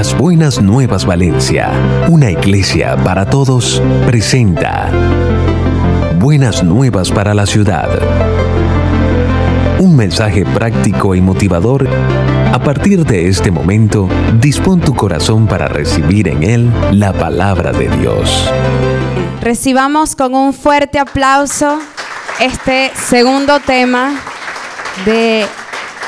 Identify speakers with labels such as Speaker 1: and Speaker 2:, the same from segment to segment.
Speaker 1: Las Buenas Nuevas Valencia, una iglesia para todos, presenta Buenas Nuevas para la Ciudad. Un mensaje práctico y motivador. A partir de este momento, dispón tu corazón para recibir en él la palabra de Dios.
Speaker 2: Recibamos con un fuerte aplauso este segundo tema de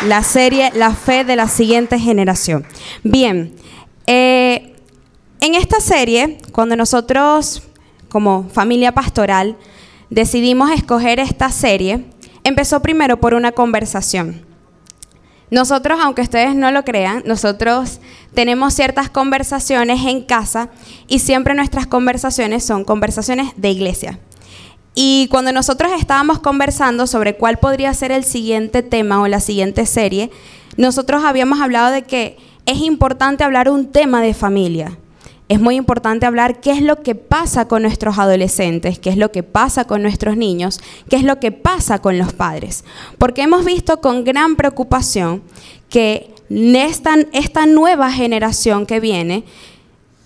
Speaker 2: la serie La Fe de la Siguiente Generación. Bien, en esta serie, cuando nosotros como familia pastoral decidimos escoger esta serie, empezó primero por una conversación. Nosotros, aunque ustedes no lo crean, nosotros tenemos ciertas conversaciones en casa y siempre nuestras conversaciones son conversaciones de iglesia. Y cuando nosotros estábamos conversando sobre cuál podría ser el siguiente tema o la siguiente serie, nosotros habíamos hablado de que es importante hablar un tema de familia. Es muy importante hablar qué es lo que pasa con nuestros adolescentes, qué es lo que pasa con nuestros niños, qué es lo que pasa con los padres. Porque hemos visto con gran preocupación que esta nueva generación que viene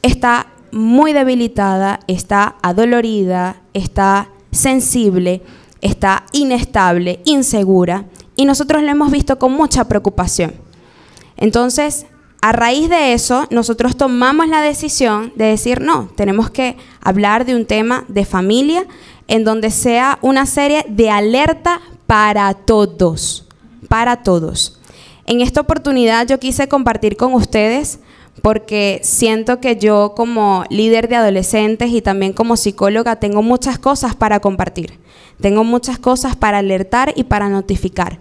Speaker 2: está muy debilitada, está adolorida, está sensible, está inestable, insegura, y nosotros lo hemos visto con mucha preocupación. Entonces, a raíz de eso, nosotros tomamos la decisión de decir, no, tenemos que hablar de un tema de familia en donde sea una serie de alerta para todos, para todos. En esta oportunidad yo quise compartir con ustedes porque siento que yo como líder de adolescentes y también como psicóloga tengo muchas cosas para compartir. Tengo muchas cosas para alertar y para notificar.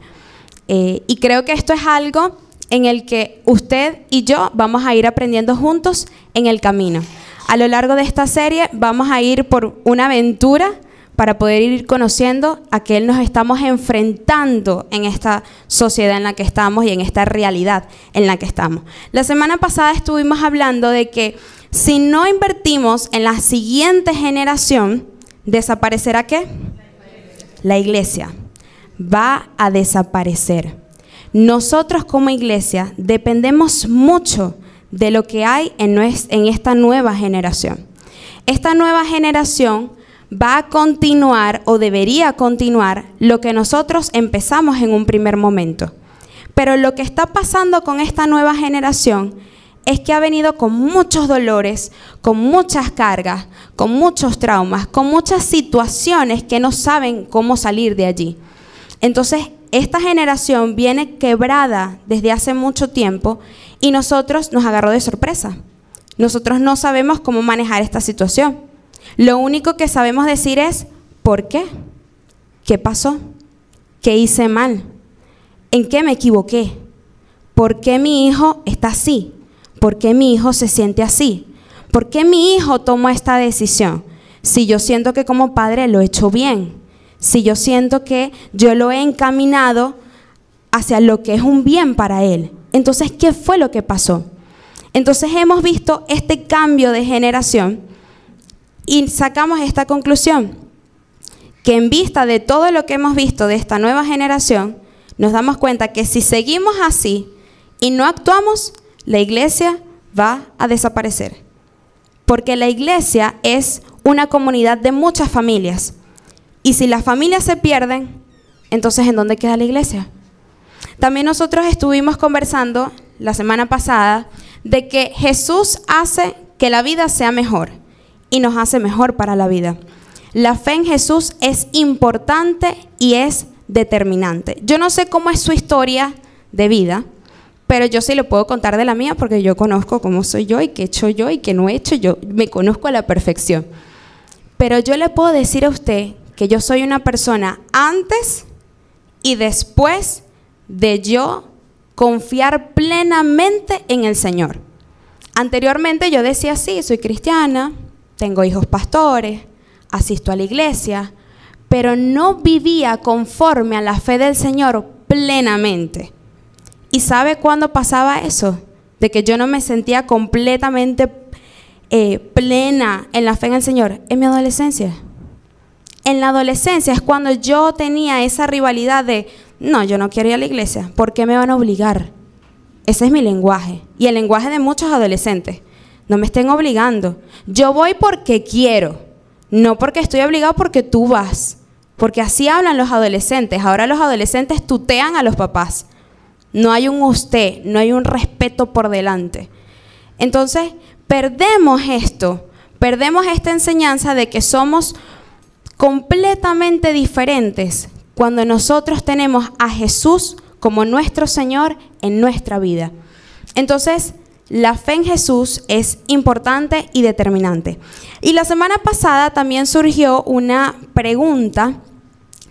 Speaker 2: Y creo que esto es algo en el que usted y yo vamos a ir aprendiendo juntos en el camino. A lo largo de esta serie vamos a ir por una aventura para poder ir conociendo a qué nos estamos enfrentando en esta sociedad en la que estamos y en esta realidad en la que estamos. La semana pasada estuvimos hablando de que si no invertimos en la siguiente generación, ¿desaparecerá qué? La iglesia va a desaparecer. Nosotros como iglesia dependemos mucho de lo que hay en esta nueva generación. Esta nueva generación va a continuar o debería continuar lo que nosotros empezamos en un primer momento. Pero lo que está pasando con esta nueva generación es que ha venido con muchos dolores, con muchas cargas, con muchos traumas, con muchas situaciones que no saben cómo salir de allí. Entonces, esta generación viene quebrada desde hace mucho tiempo y nosotros nos agarró de sorpresa. Nosotros no sabemos cómo manejar esta situación. Lo único que sabemos decir es, ¿por qué? ¿Qué pasó? ¿Qué hice mal? ¿En qué me equivoqué? ¿Por qué mi hijo está así? ¿Por qué mi hijo se siente así? ¿Por qué mi hijo tomó esta decisión? Si yo siento que como padre lo he hecho bien. Si yo siento que yo lo he encaminado hacia lo que es un bien para él. Entonces, ¿qué fue lo que pasó? Entonces hemos visto este cambio de generación y sacamos esta conclusión, que en vista de todo lo que hemos visto de esta nueva generación, nos damos cuenta que si seguimos así y no actuamos, la iglesia va a desaparecer. Porque la iglesia es una comunidad de muchas familias. Y si las familias se pierden, entonces ¿en dónde queda la iglesia? También nosotros estuvimos conversando la semana pasada de que Jesús hace que la vida sea mejor y nos hace mejor para la vida. La fe en Jesús es importante y es determinante. Yo no sé cómo es su historia de vida, pero yo sí le puedo contar de la mía porque yo conozco cómo soy yo y qué he hecho yo y qué no he hecho yo. Me conozco a la perfección. Pero yo le puedo decir a usted que yo soy una persona antes y después de yo confiar plenamente en el Señor. Anteriormente yo decía, sí, soy cristiana, tengo hijos pastores, asisto a la iglesia, pero no vivía conforme a la fe del Señor plenamente. ¿Y sabe cuándo pasaba eso? De que yo no me sentía completamente plena en la fe en el Señor. En mi adolescencia. En la adolescencia es cuando yo tenía esa rivalidad de, no, yo no quiero ir a la iglesia. ¿Por qué me van a obligar? Ese es mi lenguaje y el lenguaje de muchos adolescentes. No me estén obligando. Yo voy porque quiero, no porque estoy obligado porque tú vas. Porque así hablan los adolescentes. Ahora los adolescentes tutean a los papás. No hay un usted, no hay un respeto por delante. Entonces, perdemos esto, perdemos esta enseñanza de que somos completamente diferentes cuando nosotros tenemos a Jesús como nuestro Señor en nuestra vida. Entonces, la fe en Jesús es importante y determinante. Y la semana pasada también surgió una pregunta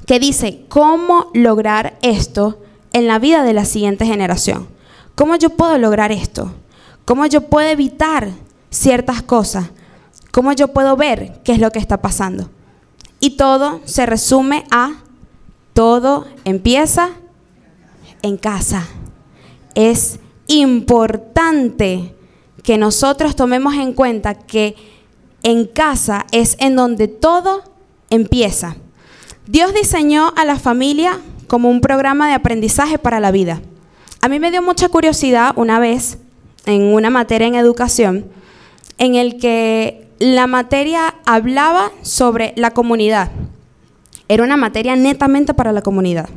Speaker 2: que dice, ¿cómo lograr esto en la vida de la siguiente generación? ¿Cómo yo puedo lograr esto? ¿Cómo yo puedo evitar ciertas cosas? ¿Cómo yo puedo ver qué es lo que está pasando? Y todo se resume a, todo empieza en casa. Es importante que nosotros tomemos en cuenta que en casa es en donde todo empieza. Dios diseñó a la familia como un programa de aprendizaje para la vida. A mí me dio mucha curiosidad una vez en una materia en educación en el que la materia hablaba sobre la comunidad. Era una materia netamente para la comunidad.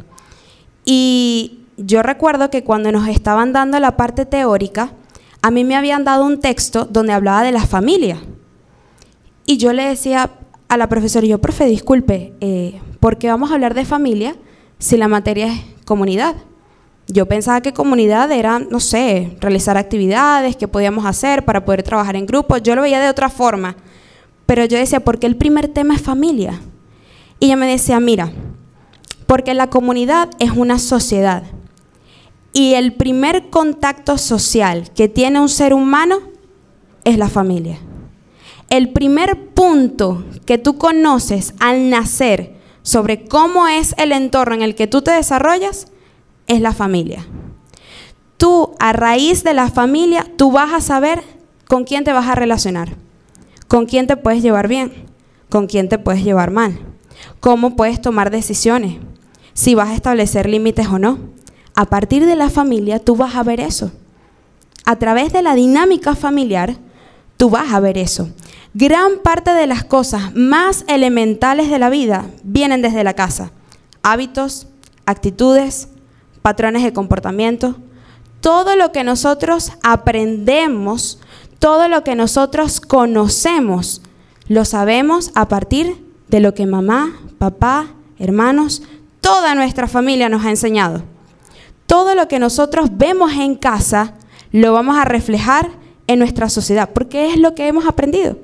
Speaker 2: Y yo recuerdo que cuando nos estaban dando la parte teórica, a mí me habían dado un texto donde hablaba de la familia. Y yo le decía a la profesora, yo, profe, disculpe, ¿por qué vamos a hablar de familia si la materia es comunidad? Yo pensaba que comunidad era, no sé, realizar actividades que podíamos hacer para poder trabajar en grupo. Yo lo veía de otra forma. Pero yo decía, ¿por qué el primer tema es familia? Y ella me decía, mira, porque la comunidad es una sociedad. Y el primer contacto social que tiene un ser humano es la familia. El primer punto que tú conoces al nacer sobre cómo es el entorno en el que tú te desarrollas es la familia. Tú, a raíz de la familia, tú vas a saber con quién te vas a relacionar, con quién te puedes llevar bien, con quién te puedes llevar mal, cómo puedes tomar decisiones, si vas a establecer límites o no. A partir de la familia, tú vas a ver eso. A través de la dinámica familiar, tú vas a ver eso. Gran parte de las cosas más elementales de la vida vienen desde la casa. Hábitos, actitudes, patrones de comportamiento. Todo lo que nosotros aprendemos, todo lo que nosotros conocemos, lo sabemos a partir de lo que mamá, papá, hermanos, toda nuestra familia nos ha enseñado. Todo lo que nosotros vemos en casa lo vamos a reflejar en nuestra sociedad, porque es lo que hemos aprendido.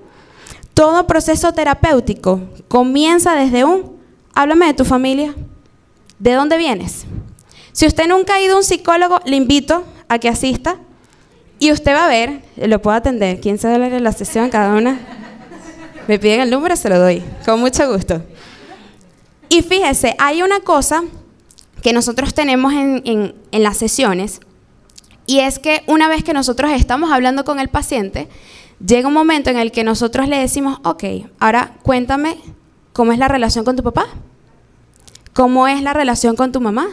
Speaker 2: Todo proceso terapéutico comienza desde háblame de tu familia, ¿de dónde vienes? Si usted nunca ha ido a un psicólogo, le invito a que asista y usted va a ver, lo puedo atender, $15 la sesión cada una. Me piden el número, se lo doy, con mucho gusto. Y fíjese, hay una cosa que nosotros tenemos en las sesiones, y es que una vez que nosotros estamos hablando con el paciente, llega un momento en el que nosotros le decimos, ok, ahora cuéntame cómo es la relación con tu papá, cómo es la relación con tu mamá,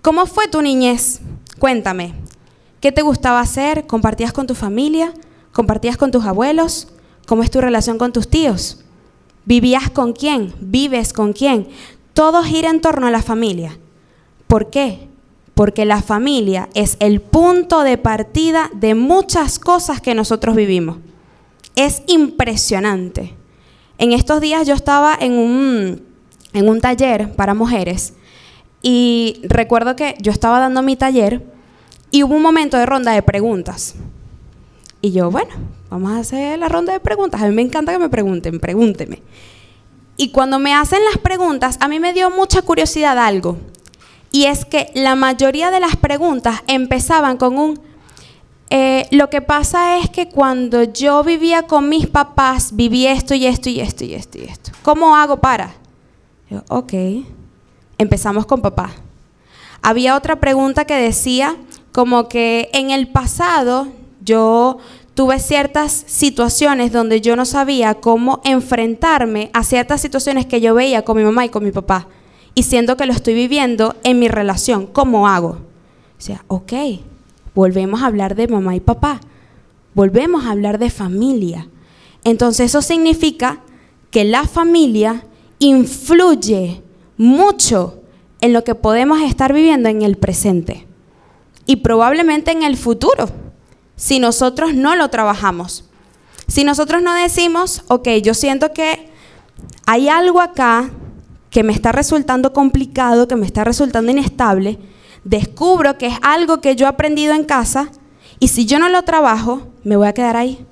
Speaker 2: cómo fue tu niñez, cuéntame, ¿qué te gustaba hacer? ¿Compartías con tu familia? ¿Compartías con tus abuelos? ¿Cómo es tu relación con tus tíos? ¿Vivías con quién? ¿Vives con quién? Todo gira en torno a la familia. ¿Por qué? Porque la familia es el punto de partida de muchas cosas que nosotros vivimos. Es impresionante. En estos días yo estaba en un taller para mujeres y recuerdo que yo estaba dando mi taller y hubo un momento de ronda de preguntas. Y yo, bueno, vamos a hacer la ronda de preguntas. A mí me encanta que me pregunten, pregúnteme. Y cuando me hacen las preguntas, a mí me dio mucha curiosidad algo. Y es que la mayoría de las preguntas empezaban con lo que pasa es que cuando yo vivía con mis papás, viví esto y esto y esto y esto y esto. ¿Cómo hago para? Yo, ok, empezamos con papá. Había otra pregunta que decía como que en el pasado yo tuve ciertas situaciones donde yo no sabía cómo enfrentarme a ciertas situaciones que yo veía con mi mamá y con mi papá. Y siendo que lo estoy viviendo en mi relación, ¿cómo hago? O sea, ok, volvemos a hablar de mamá y papá, volvemos a hablar de familia. Entonces eso significa que la familia influye mucho en lo que podemos estar viviendo en el presente y probablemente en el futuro, si nosotros no lo trabajamos. Si nosotros no decimos, ok, yo siento que hay algo acá que me está resultando complicado, que me está resultando inestable, descubro que es algo que yo he aprendido en casa y si yo no lo trabajo, me voy a quedar ahí.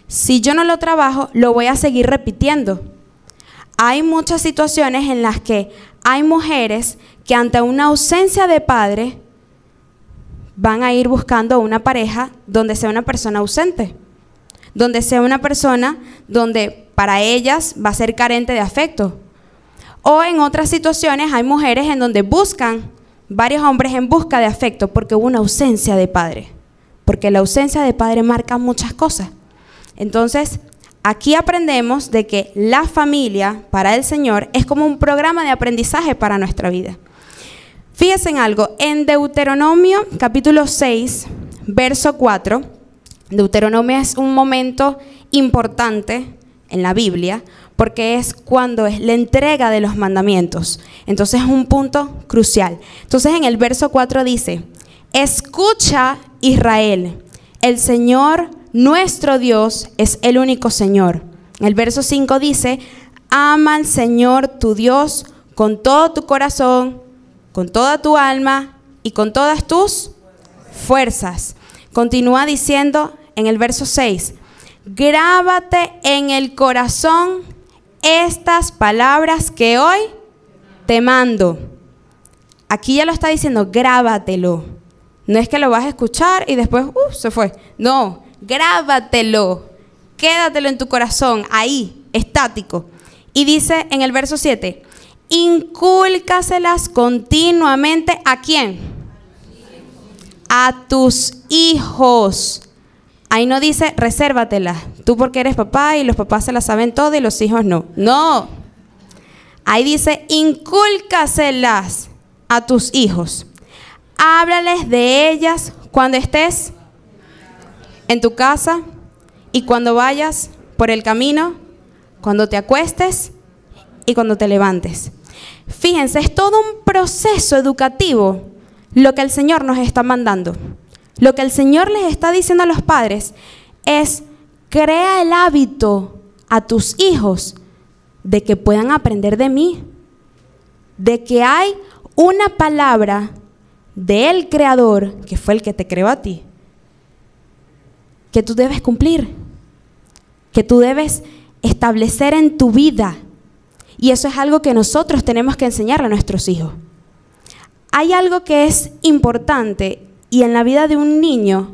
Speaker 2: Si yo no lo trabajo, lo voy a seguir repitiendo. Hay muchas situaciones en las que hay mujeres que ante una ausencia de padre van a ir buscando una pareja donde sea una persona ausente, donde sea una persona donde para ellas va a ser carente de afecto. O en otras situaciones hay mujeres en donde buscan varios hombres en busca de afecto porque hubo una ausencia de padre, porque la ausencia de padre marca muchas cosas. Entonces, aquí aprendemos de que la familia para el Señor es como un programa de aprendizaje para nuestra vida. Fíjense en algo, en Deuteronomio capítulo 6, verso 4, Deuteronomio es un momento importante en la Biblia porque es cuando es la entrega de los mandamientos. Entonces es un punto crucial. Entonces en el verso 4 dice, escucha Israel, el Señor nuestro Dios es el único Señor. En el verso 5 dice, ama al Señor tu Dios con todo tu corazón, con toda tu alma y con todas tus fuerzas. Continúa diciendo en el verso 6, grábate en el corazón estas palabras que hoy te mando. Aquí ya lo está diciendo, grábatelo. No es que lo vas a escuchar y después, se fue. No, grábatelo, quédatelo en tu corazón, ahí, estático. Y dice en el verso 7, incúlcaselas continuamente, ¿a quién? A tus hijos. Ahí no dice, resérvatelas, tú porque eres papá y los papás se las saben todo y los hijos no. No, ahí dice, incúlcaselas a tus hijos. Háblales de ellas cuando estés en tu casa y cuando vayas por el camino, cuando te acuestes y cuando te levantes. Fíjense, es todo un proceso educativo lo que el Señor nos está mandando. Lo que el Señor les está diciendo a los padres es, crea el hábito a tus hijos de que puedan aprender de mí, de que hay una palabra del Creador, que fue el que te creó a ti, que tú debes cumplir, que tú debes establecer en tu vida. Y eso es algo que nosotros tenemos que enseñarle a nuestros hijos. Hay algo que es importante y en la vida de un niño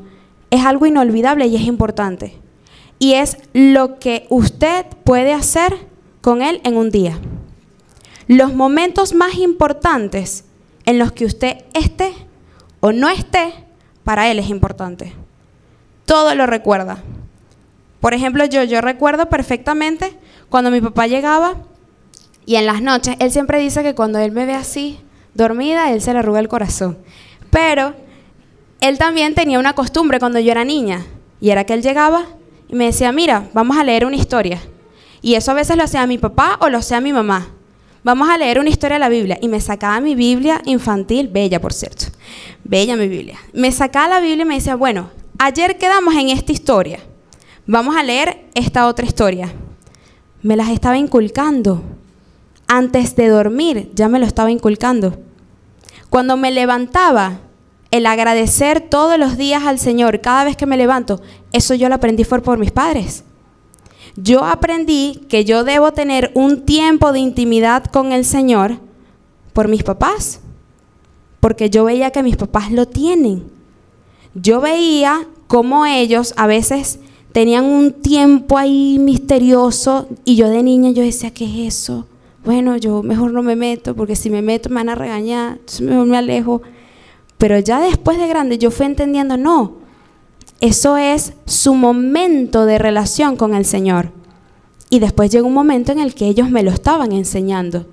Speaker 2: es algo inolvidable y es importante. Y es lo que usted puede hacer con él en un día. Los momentos más importantes en los que usted esté o no esté, para él es importante. Todo lo recuerda. Por ejemplo, yo recuerdo perfectamente cuando mi papá llegaba y en las noches, él siempre dice que cuando él me ve así, dormida, él se le arruga el corazón. Pero él también tenía una costumbre cuando yo era niña, y era que él llegaba y me decía, mira, vamos a leer una historia. Y eso a veces lo hacía mi papá o lo hacía mi mamá. Vamos a leer una historia de la Biblia. Y me sacaba mi Biblia infantil, bella por cierto, bella mi Biblia. Me sacaba la Biblia y me decía, bueno, ayer quedamos en esta historia, vamos a leer esta otra historia. Me las estaba inculcando. Antes de dormir ya me lo estaba inculcando. Cuando me levantaba, el agradecer todos los días al Señor, cada vez que me levanto, eso yo lo aprendí fue por mis padres. Yo aprendí que yo debo tener un tiempo de intimidad con el Señor por mis papás, porque yo veía que mis papás lo tienen. Yo veía cómo ellos a veces tenían un tiempo ahí misterioso y yo de niña yo decía, ¿qué es eso? Bueno, yo mejor no me meto porque si me meto me van a regañar, entonces mejor me alejo. Pero ya después de grande yo fui entendiendo, no, eso es su momento de relación con el Señor. Y después llegó un momento en el que ellos me lo estaban enseñando.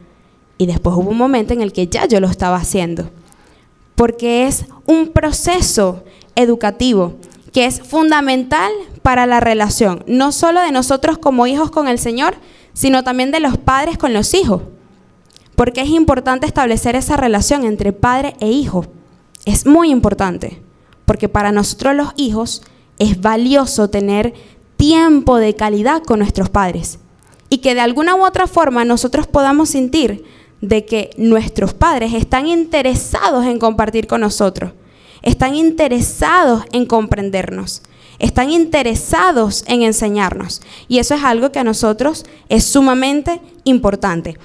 Speaker 2: Y después hubo un momento en el que ya yo lo estaba haciendo. porque es un proceso educativo que es fundamental para la relación, no solo de nosotros como hijos con el Señor, sino también de los padres con los hijos. Porque es importante establecer esa relación entre padre e hijo. Es muy importante, porque para nosotros los hijos es valioso tener tiempo de calidad con nuestros padres. Y que de alguna u otra forma nosotros podamos sentir de que nuestros padres están interesados en compartir con nosotros, están interesados en comprendernos, están interesados en enseñarnos. Y eso es algo que a nosotros es sumamente importante.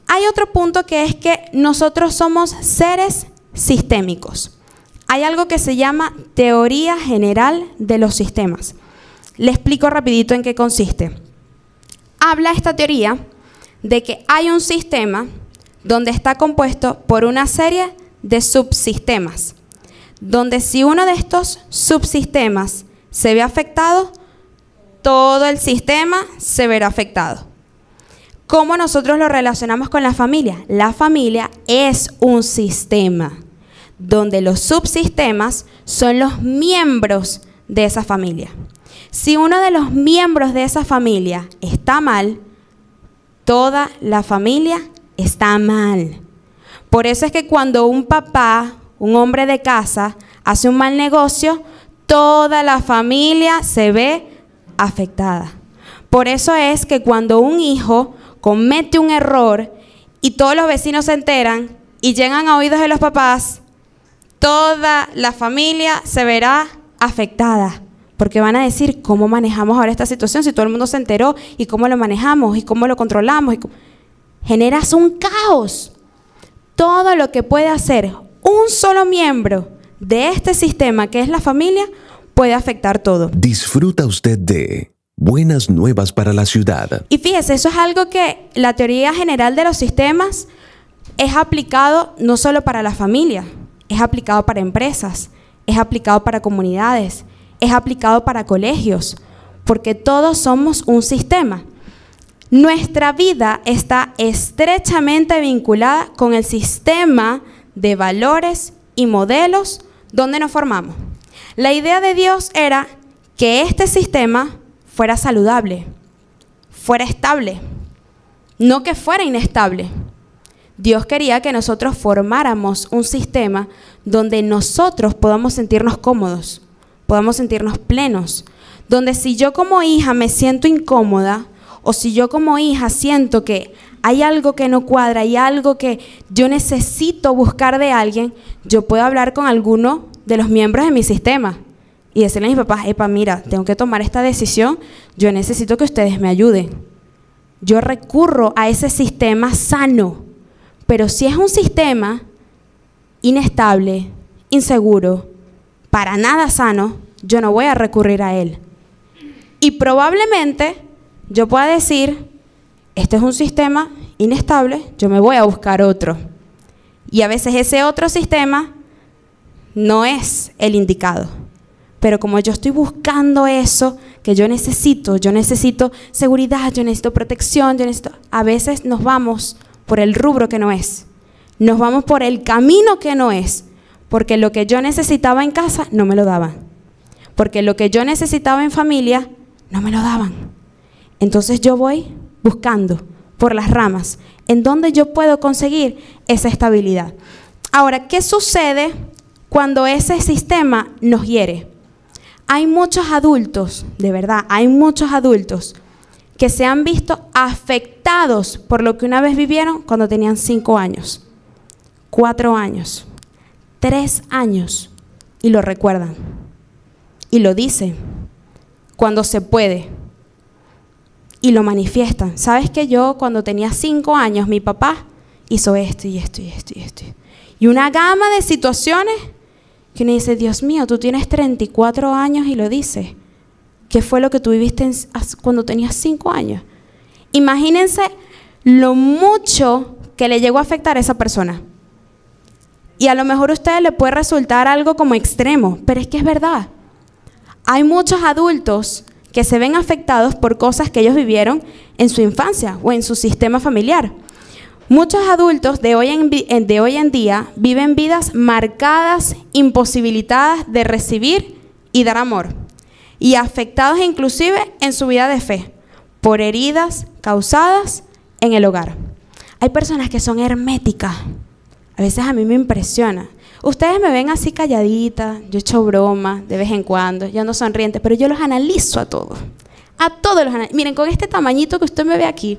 Speaker 2: Hay otro punto que es que nosotros somos seres sistémicos. Hay algo que se llama teoría general de los sistemas. Le explico rapidito en qué consiste. Habla esta teoría de que hay un sistema donde está compuesto por una serie de subsistemas, donde si uno de estos subsistemas se ve afectado, todo el sistema se verá afectado. ¿Cómo nosotros lo relacionamos con la familia? La familia es un sistema, donde los subsistemas son los miembros de esa familia. Si uno de los miembros de esa familia está mal, toda la familia está mal. Por eso es que cuando un papá, un hombre de casa, hace un mal negocio, toda la familia se ve afectada. Por eso es que cuando un hijo comete un error y todos los vecinos se enteran y llegan a oídos de los papás, toda la familia se verá afectada. Porque van a decir, ¿cómo manejamos ahora esta situación si todo el mundo se enteró? ¿Y cómo lo manejamos? ¿Y cómo lo controlamos? Generas un caos. Todo lo que puede hacer un solo miembro de este sistema, que es la familia, puede afectar todo.
Speaker 1: Disfruta usted de Buenas Nuevas para la Ciudad.
Speaker 2: Y fíjese, eso es algo que la teoría general de los sistemas es aplicado no solo para la familia, es aplicado para empresas, es aplicado para comunidades, es aplicado para colegios, porque todos somos un sistema. Nuestra vida está estrechamente vinculada con el sistema de valores y modelos donde nos formamos. La idea de Dios era que este sistema fuera saludable, fuera estable, no que fuera inestable. Dios quería que nosotros formáramos un sistema donde nosotros podamos sentirnos cómodos, podamos sentirnos plenos, donde si yo como hija me siento incómoda, o si yo como hija siento que hay algo que no cuadra, hay algo que yo necesito buscar de alguien, yo puedo hablar con alguno de los miembros de mi sistema y decirle a mis papás, epa, mira, tengo que tomar esta decisión, yo necesito que ustedes me ayuden. Yo recurro a ese sistema sano, pero si es un sistema inestable, inseguro, para nada sano, yo no voy a recurrir a él. Y probablemente yo pueda decir, este es un sistema inestable, yo me voy a buscar otro. Y a veces ese otro sistema no es el indicado. Pero como yo estoy buscando eso que yo necesito seguridad, yo necesito protección, a veces nos vamos por el rubro que no es. Nos vamos por el camino que no es. Porque lo que yo necesitaba en casa no me lo daban. Porque lo que yo necesitaba en familia no me lo daban. Entonces yo voy buscando por las ramas en donde yo puedo conseguir esa estabilidad. Ahora, ¿qué sucede cuando ese sistema nos hiere? Hay muchos adultos, de verdad, hay muchos adultos que se han visto afectados por lo que una vez vivieron cuando tenían 5 años, 4 años, 3 años, y lo recuerdan, y lo dicen cuando se puede, y lo manifiestan. ¿Sabes que yo cuando tenía 5 años, mi papá hizo esto y esto y esto y esto? Y una gama de situaciones que uno dice, Dios mío, tú tienes 34 años y lo dices. ¿Qué fue lo que tú viviste cuando tenías 5 años? Imagínense lo mucho que le llegó a afectar a esa persona. Y a lo mejor a ustedes le puede resultar algo como extremo, pero es que es verdad. Hay muchos adultos que se ven afectados por cosas que ellos vivieron en su infancia o en su sistema familiar. Muchos adultos de hoy en día viven vidas marcadas, imposibilitadas de recibir y dar amor, y afectados inclusive en su vida de fe por heridas causadas en el hogar. Hay personas que son herméticas. A veces a mí me impresiona. Ustedes me ven así calladita, yo echo broma de vez en cuando, yo ando sonriente, pero yo los analizo a todos. A todos los analizo. Miren, con este tamañito que usted me ve aquí,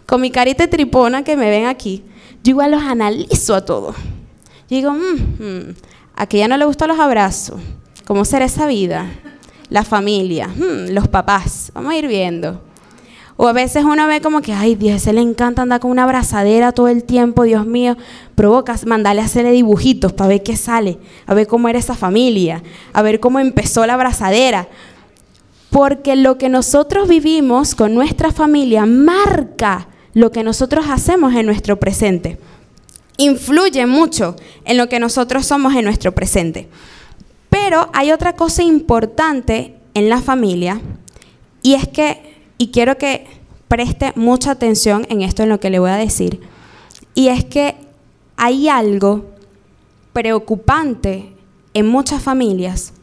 Speaker 2: con mi carita de tripona que me ven aquí, yo igual los analizo a todos. Yo digo, a que ya no le gustan los abrazos. ¿Cómo será esa vida? La familia, los papás. Vamos a ir viendo. O a veces uno ve como que, ay, Dios, a ese le encanta andar con una abrazadera todo el tiempo, Dios mío. Provocas, mandale a hacerle dibujitos para ver qué sale, a ver cómo era esa familia, a ver cómo empezó la abrazadera. Porque lo que nosotros vivimos con nuestra familia marca lo que nosotros hacemos en nuestro presente. Influye mucho en lo que nosotros somos en nuestro presente. Pero hay otra cosa importante en la familia, y es que, y quiero que preste mucha atención en esto, en lo que le voy a decir, y es que hay algo preocupante en muchas familias,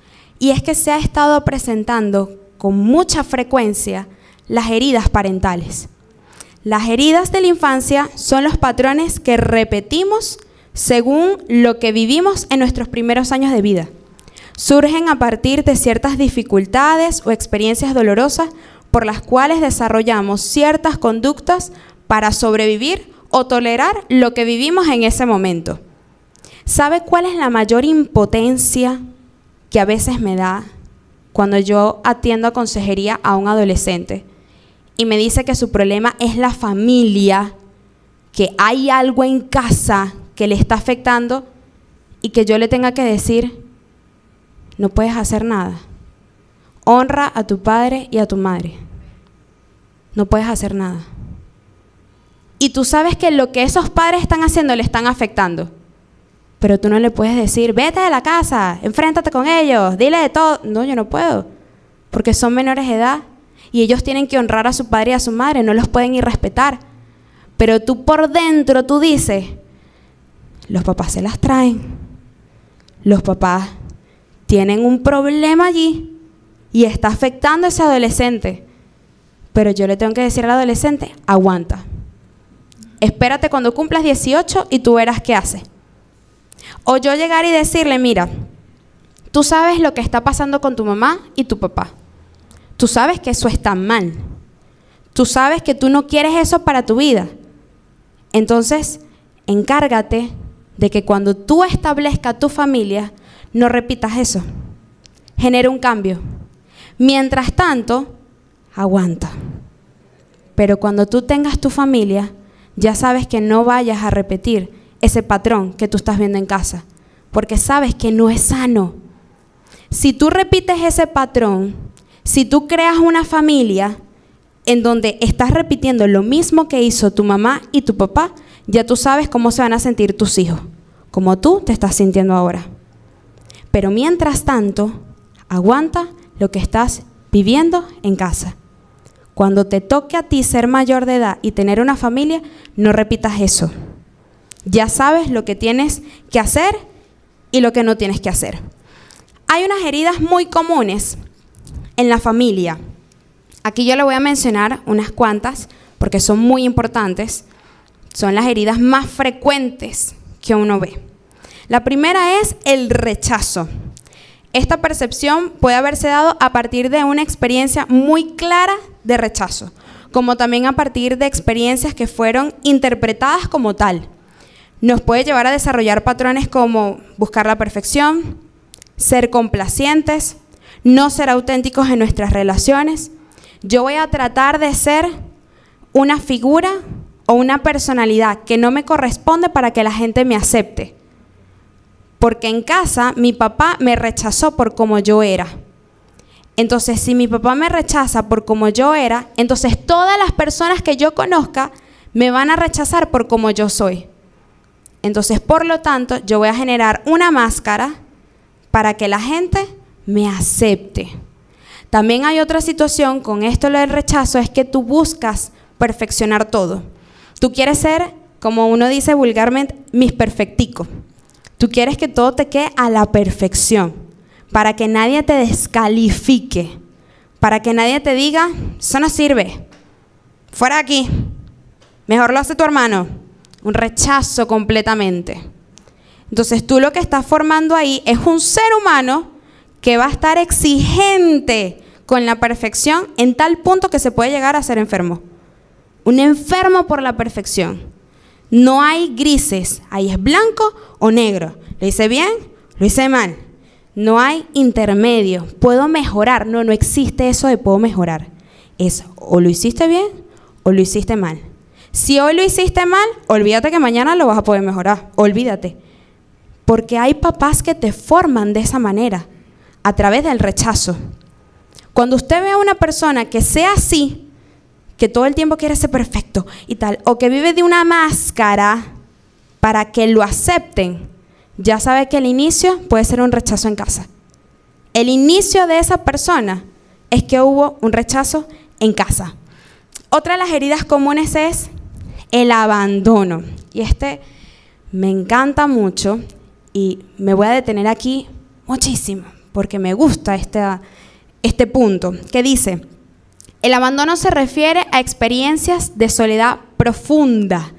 Speaker 2: y es que se ha estado presentando con mucha frecuencia las heridas parentales. Las heridas de la infancia son los patrones que repetimos según lo que vivimos en nuestros primeros años de vida. Surgen a partir de ciertas dificultades o experiencias dolorosas por las cuales desarrollamos ciertas conductas para sobrevivir o tolerar lo que vivimos en ese momento. ¿Sabe cuál es la mayor impotencia que a veces me da cuando yo atiendo a consejería a un adolescente y me dice que su problema es la familia, que hay algo en casa que le está afectando y que yo le tenga que decir, no puedes hacer nada? Honra a tu padre y a tu madre. No puedes hacer nada. Y tú sabes que lo que esos padres están haciendo le están afectando. Pero tú no le puedes decir, vete de la casa, enfréntate con ellos, dile de todo. No, yo no puedo, porque son menores de edad y ellos tienen que honrar a su padre y a su madre, no los pueden irrespetar. Pero tú por dentro, tú dices, los papás se las traen, los papás tienen un problema allí y está afectando a ese adolescente. Pero yo le tengo que decir al adolescente, aguanta. Espérate cuando cumplas 18 y tú verás qué hace. O yo llegar y decirle, mira, tú sabes lo que está pasando con tu mamá y tu papá. Tú sabes que eso está mal. Tú sabes que tú no quieres eso para tu vida. Entonces, encárgate de que cuando tú establezcas tu familia, no repitas eso. Genera un cambio. Mientras tanto, aguanta. Pero cuando tú tengas tu familia, ya sabes que no vayas a repetir ese patrón que tú estás viendo en casa, porque sabes que no es sano. Si tú repites ese patrón, si tú creas una familia en donde estás repitiendo lo mismo que hizo tu mamá y tu papá, ya tú sabes cómo se van a sentir tus hijos, como tú te estás sintiendo ahora. Pero mientras tanto, aguanta lo que estás viviendo en casa. Cuando te toque a ti ser mayor de edad y tener una familia, no repitas eso. Ya sabes lo que tienes que hacer y lo que no tienes que hacer. Hay unas heridas muy comunes en la familia. Aquí yo le voy a mencionar unas cuantas porque son muy importantes. Son las heridas más frecuentes que uno ve. La primera es el rechazo. Esta percepción puede haberse dado a partir de una experiencia muy clara de rechazo, como también a partir de experiencias que fueron interpretadas como tal. Nos puede llevar a desarrollar patrones como buscar la perfección, ser complacientes, no ser auténticos en nuestras relaciones. Yo voy a tratar de ser una figura o una personalidad que no me corresponde para que la gente me acepte. Porque en casa mi papá me rechazó por como yo era. Entonces, si mi papá me rechaza por como yo era, entonces todas las personas que yo conozca me van a rechazar por como yo soy. Entonces, por lo tanto, yo voy a generar una máscara para que la gente me acepte. También hay otra situación con esto, lo del rechazo, es que tú buscas perfeccionar todo. Tú quieres ser como uno dice vulgarmente, mis perfecticos. Tú quieres que todo te quede a la perfección, para que nadie te descalifique, para que nadie te diga, eso no sirve, fuera de aquí, mejor lo hace tu hermano. Un rechazo completamente. Entonces tú lo que estás formando ahí es un ser humano que va a estar exigente con la perfección en tal punto que se puede llegar a ser enfermo. Un enfermo por la perfección. No hay grises, ahí es blanco o negro. ¿Lo hice bien? ¿Lo hice mal? No hay intermedio. ¿Puedo mejorar? No existe eso de puedo mejorar. Es o lo hiciste bien o lo hiciste mal. Si hoy lo hiciste mal, olvídate que mañana lo vas a poder mejorar. Olvídate. Porque hay papás que te forman de esa manera, a través del rechazo. Cuando usted ve a una persona que sea así, que todo el tiempo quiere ser perfecto y tal, o que vive de una máscara para que lo acepten, ya sabe que el inicio puede ser un rechazo en casa. El inicio de esa persona es que hubo un rechazo en casa. Otra de las heridas comunes es el abandono. Y me encanta mucho y me voy a detener aquí muchísimo porque me gusta este punto que dice: el abandono se refiere a experiencias de soledad profunda.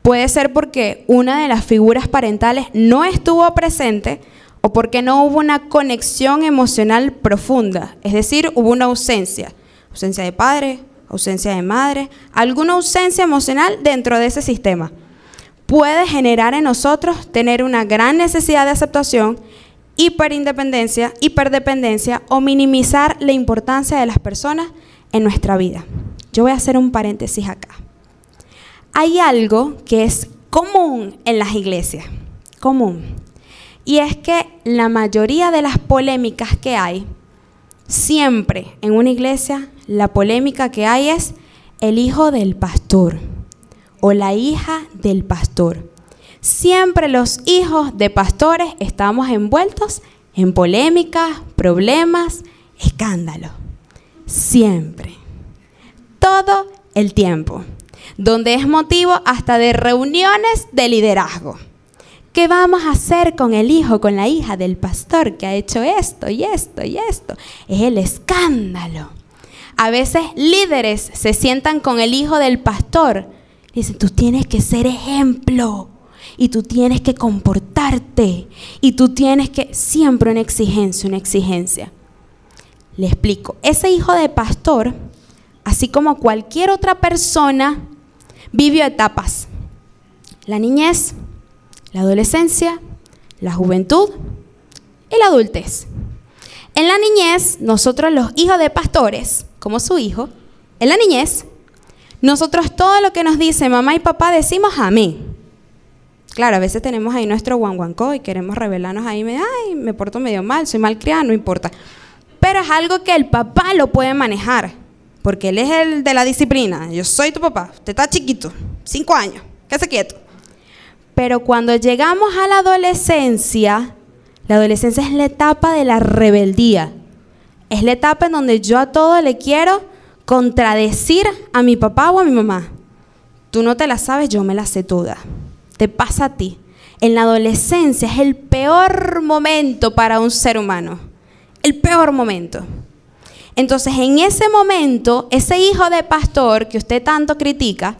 Speaker 2: Puede ser porque una de las figuras parentales no estuvo presente o porque no hubo una conexión emocional profunda. Es decir, hubo una ausencia de padre, ausencia de madre, alguna ausencia emocional dentro de ese sistema. Puede generar en nosotros tener una gran necesidad de aceptación, hiperdependencia o minimizar la importancia de las personas en nuestra vida. Yo voy a hacer un paréntesis acá. Hay algo que es común en las iglesias, común, y es que la mayoría de las polémicas que hay, siempre en una iglesia, la polémica que hay es el hijo del pastor o la hija del pastor. Siempre los hijos de pastores estamos envueltos en polémicas, problemas, escándalos. Siempre. Todo el tiempo. Donde es motivo hasta de reuniones de liderazgo. ¿Qué vamos a hacer con el hijo, con la hija del pastor que ha hecho esto y esto y esto? Es el escándalo. A veces líderes se sientan con el hijo del pastor. Dicen, tú tienes que ser ejemplo. Y tú tienes que comportarte. Y tú tienes que... Siempre una exigencia. Le explico. Ese hijo de pastor, así como cualquier otra persona, vivió etapas. La niñez, la adolescencia, la juventud y la adultez. En la niñez, nosotros los hijos de pastores, como su hijo, en la niñez, nosotros todo lo que nos dice mamá y papá decimos amén. Claro, a veces tenemos ahí nuestro guanguancó y queremos rebelarnos ahí, ay, me porto medio mal, soy malcriada, no importa. Pero es algo que el papá lo puede manejar, porque él es el de la disciplina. Yo soy tu papá, usted está chiquito, 5 años, quédese quieto. Pero cuando llegamos a la adolescencia es la etapa de la rebeldía. Es la etapa en donde yo a todo le quiero contradecir a mi papá o a mi mamá. Tú no te la sabes, yo me la sé toda. Te pasa a ti. En la adolescencia es el peor momento para un ser humano. El peor momento. Entonces, en ese momento, ese hijo de pastor que usted tanto critica,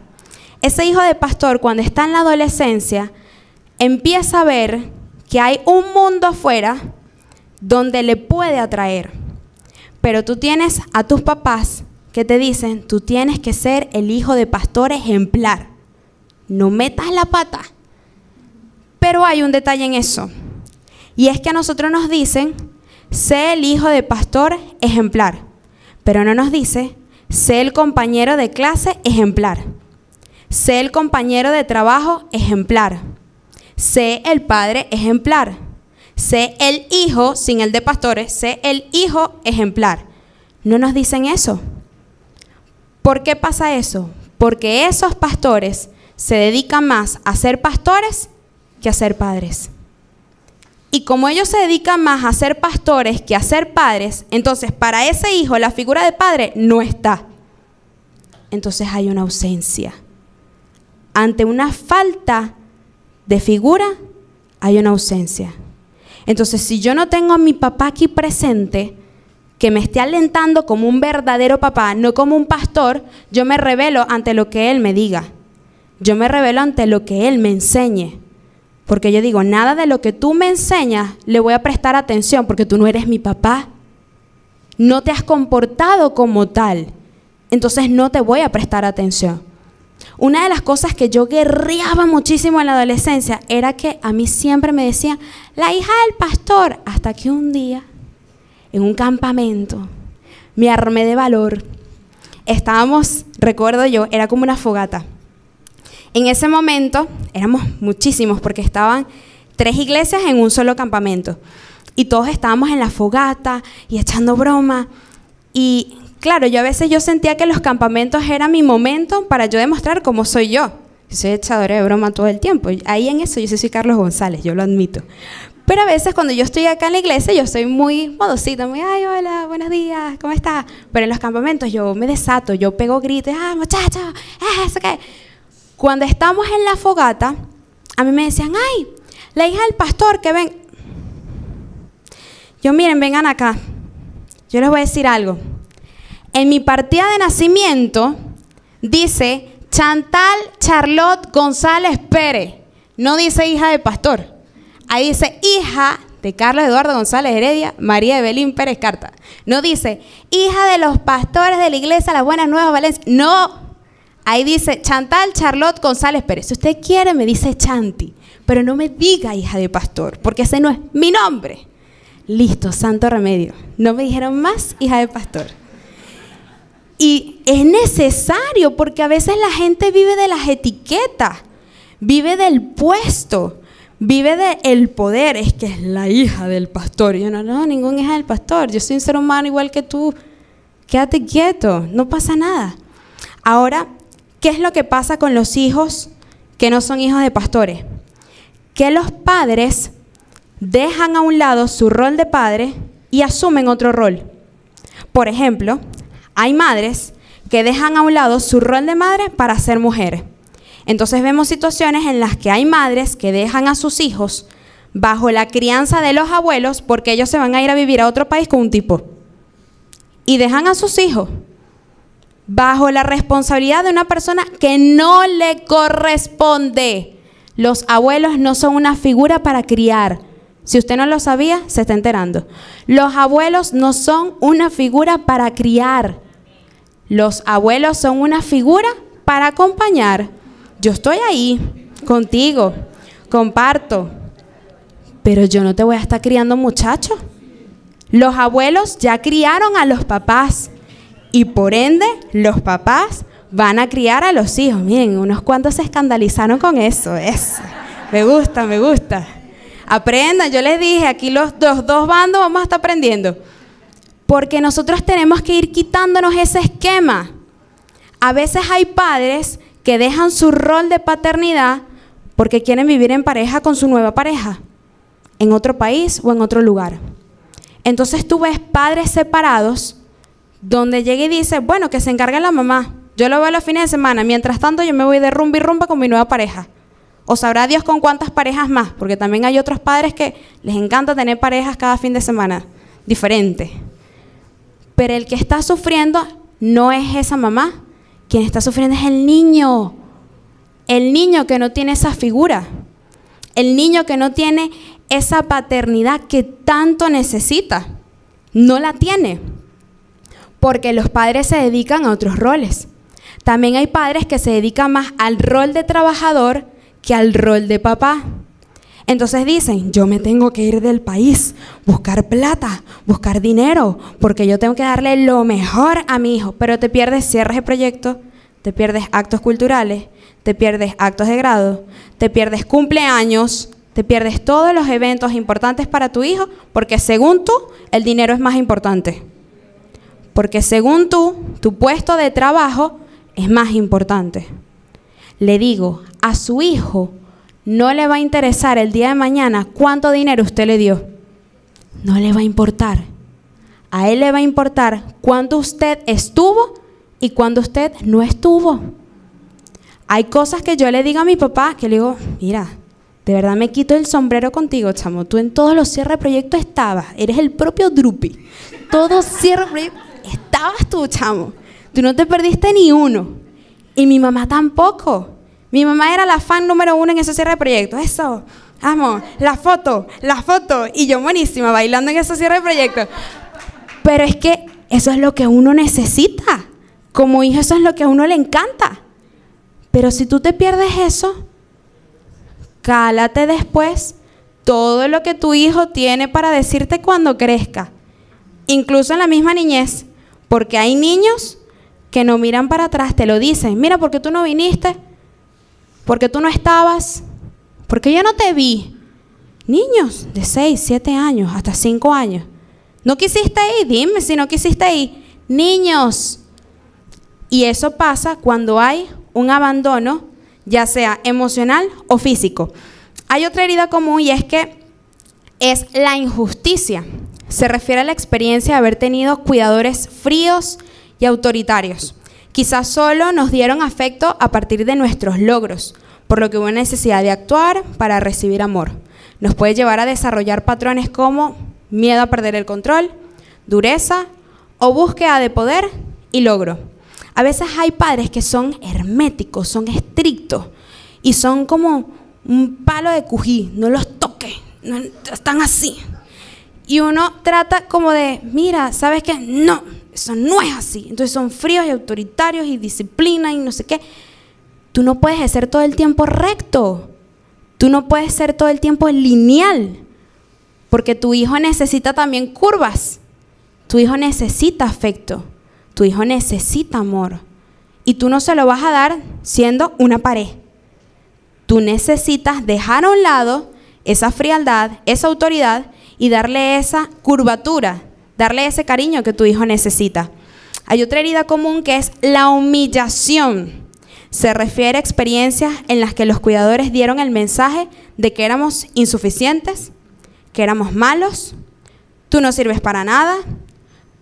Speaker 2: ese hijo de pastor cuando está en la adolescencia, empieza a ver que hay un mundo afuera donde le puede atraer. Pero tú tienes a tus papás que te dicen, tú tienes que ser el hijo de pastor ejemplar. No metas la pata. Pero hay un detalle en eso. Y es que a nosotros nos dicen, sé el hijo de pastor ejemplar. Pero no nos dice, sé el compañero de clase ejemplar. Sé el compañero de trabajo ejemplar. Sé el padre ejemplar. Sé el hijo, sin el de pastores, sé el hijo ejemplar. No nos dicen eso. ¿Por qué pasa eso? Porque esos pastores se dedican más a ser pastores que a ser padres. Y como ellos se dedican más a ser pastores que a ser padres, entonces para ese hijo la figura de padre no está. Entonces hay una ausencia. ante una falta de figura, hay una ausencia. Entonces, si yo no tengo a mi papá aquí presente, que me esté alentando como un verdadero papá, no como un pastor, yo me rebelo ante lo que él me diga. Yo me rebelo ante lo que él me enseñe. Porque yo digo, nada de lo que tú me enseñas le voy a prestar atención porque tú no eres mi papá. No te has comportado como tal. Entonces no te voy a prestar atención. Una de las cosas que yo guerreaba muchísimo en la adolescencia era que a mí siempre me decían, la hija del pastor, hasta que un día, en un campamento, me armé de valor. Estábamos, recuerdo yo, era como una fogata. En ese momento éramos muchísimos porque estaban 3 iglesias en un solo campamento. Y todos estábamos en la fogata y echando broma. Y claro, yo a veces sentía que los campamentos eran mi momento para yo demostrar cómo soy yo. Yo soy echadora de broma todo el tiempo. Ahí en eso yo soy Carlos González, yo lo admito. Pero a veces cuando yo estoy acá en la iglesia, yo soy muy modosita, muy, ay, hola, buenos días, ¿cómo estás? Pero en los campamentos yo me desato, yo pego gritos, muchachos, ¿eso qué? Cuando estamos en la fogata, a mí me decían, ay, la hija del pastor, que ven. Yo, miren, vengan acá. Yo les voy a decir algo. En mi partida de nacimiento dice Chantal Charlotte González Pérez. No dice hija del pastor. Ahí dice hija de Carlos Eduardo González Heredia, María Evelyn Pérez Carta. No dice hija de los pastores de la iglesia Las Buenas Nuevas Valencia. No. Ahí dice Chantal Charlotte González Pérez. Si usted quiere, me dice Chanti. Pero no me diga hija de pastor, porque ese no es mi nombre. Listo, santo remedio. No me dijeron más hija de pastor. Y es necesario, porque a veces la gente vive de las etiquetas, vive del puesto, vive del poder. Es que es la hija del pastor. Y yo, no, ninguna hija del pastor. Yo soy un ser humano igual que tú. Quédate quieto, no pasa nada. Ahora, ¿qué es lo que pasa con los hijos que no son hijos de pastores? Que los padres dejan a un lado su rol de padre y asumen otro rol. Por ejemplo, hay madres que dejan a un lado su rol de madre para ser mujer. Entonces vemos situaciones en las que hay madres que dejan a sus hijos bajo la crianza de los abuelos porque ellos se van a ir a vivir a otro país con un tipo. Y dejan a sus hijos bajo la responsabilidad de una persona que no le corresponde. Los abuelos no son una figura para criar. Si usted no lo sabía, se está enterando. Los abuelos no son una figura para criar. Los abuelos son una figura para acompañar. Yo estoy ahí contigo, comparto, pero yo no te voy a estar criando muchachos. Los abuelos ya criaron a los papás. Y por ende, los papás van a criar a los hijos. Miren, unos cuantos se escandalizaron con eso. Me gusta. Aprendan, yo les dije, aquí los dos bandos vamos a estar aprendiendo. Porque nosotros tenemos que ir quitándonos ese esquema. A veces hay padres que dejan su rol de paternidad porque quieren vivir en pareja con su nueva pareja, en otro país o en otro lugar. Entonces tú ves padres separados donde llega y dice, bueno, que se encargue la mamá. Yo lo veo los fines de semana. Mientras tanto, yo me voy de rumba y rumba con mi nueva pareja. O sabrá Dios con cuántas parejas más, porque también hay otros padres que les encanta tener parejas cada fin de semana, diferente. Pero el que está sufriendo no es esa mamá. Quien está sufriendo es el niño. El niño que no tiene esa figura. El niño que no tiene esa paternidad que tanto necesita. No la tiene. Porque los padres se dedican a otros roles. También hay padres que se dedican más al rol de trabajador que al rol de papá. Entonces dicen, yo me tengo que ir del país, buscar plata, buscar dinero, porque yo tengo que darle lo mejor a mi hijo. Pero te pierdes cierres de proyectos, te pierdes actos culturales, te pierdes actos de grado, te pierdes cumpleaños, te pierdes todos los eventos importantes para tu hijo, porque según tú, el dinero es más importante. Porque según tú, tu puesto de trabajo es más importante. Le digo, a su hijo no le va a interesar el día de mañana cuánto dinero usted le dio. No le va a importar. A él le va a importar cuánto usted estuvo y cuándo usted no estuvo. Hay cosas que yo le digo a mi papá, que le digo, mira, de verdad me quito el sombrero contigo, chamo. Tú en todos los cierres de proyecto estabas. Eres el propio Drupi. Todos cierres de proyecto estabas tú, chamo. Tú no te perdiste ni uno. Y mi mamá tampoco. Mi mamá era la fan número 1 en esos cierres de proyecto. Eso, vamos, la foto. Y yo buenísima, bailando en esos cierres de proyecto. Pero es que eso es lo que uno necesita. Como hijo, eso es lo que a uno le encanta. Pero si tú te pierdes eso, cálate después todo lo que tu hijo tiene para decirte cuando crezca. Incluso en la misma niñez. Porque hay niños que no miran para atrás, te lo dicen. Mira, ¿por qué tú no viniste? ¿Por qué tú no estabas? ¿Por qué yo no te vi? Niños de 6, 7 años, hasta 5 años. ¿No quisiste ir? Dime si no quisiste ir. Niños. Y eso pasa cuando hay un abandono, ya sea emocional o físico. Hay otra herida común y es que es la injusticia. Se refiere a la experiencia de haber tenido cuidadores fríos y autoritarios. Quizás solo nos dieron afecto a partir de nuestros logros, por lo que hubo necesidad de actuar para recibir amor. Nos puede llevar a desarrollar patrones como miedo a perder el control, dureza o búsqueda de poder y logro. A veces hay padres que son herméticos, son estrictos y son como un palo de cují, no los toques, no, están así. Y uno trata como de, mira, ¿sabes qué? No, eso no es así. Entonces son fríos y autoritarios y disciplina y no sé qué. Tú no puedes ser todo el tiempo recto. Tú no puedes ser todo el tiempo lineal. Porque tu hijo necesita también curvas. Tu hijo necesita afecto. Tu hijo necesita amor. Y tú no se lo vas a dar siendo una pared. Tú necesitas dejar a un lado esa frialdad, esa autoridad y darle esa curvatura, darle ese cariño que tu hijo necesita. Hay otra herida común que es la humillación. Se refiere a experiencias en las que los cuidadores dieron el mensaje de que éramos insuficientes, que éramos malos, tú no sirves para nada,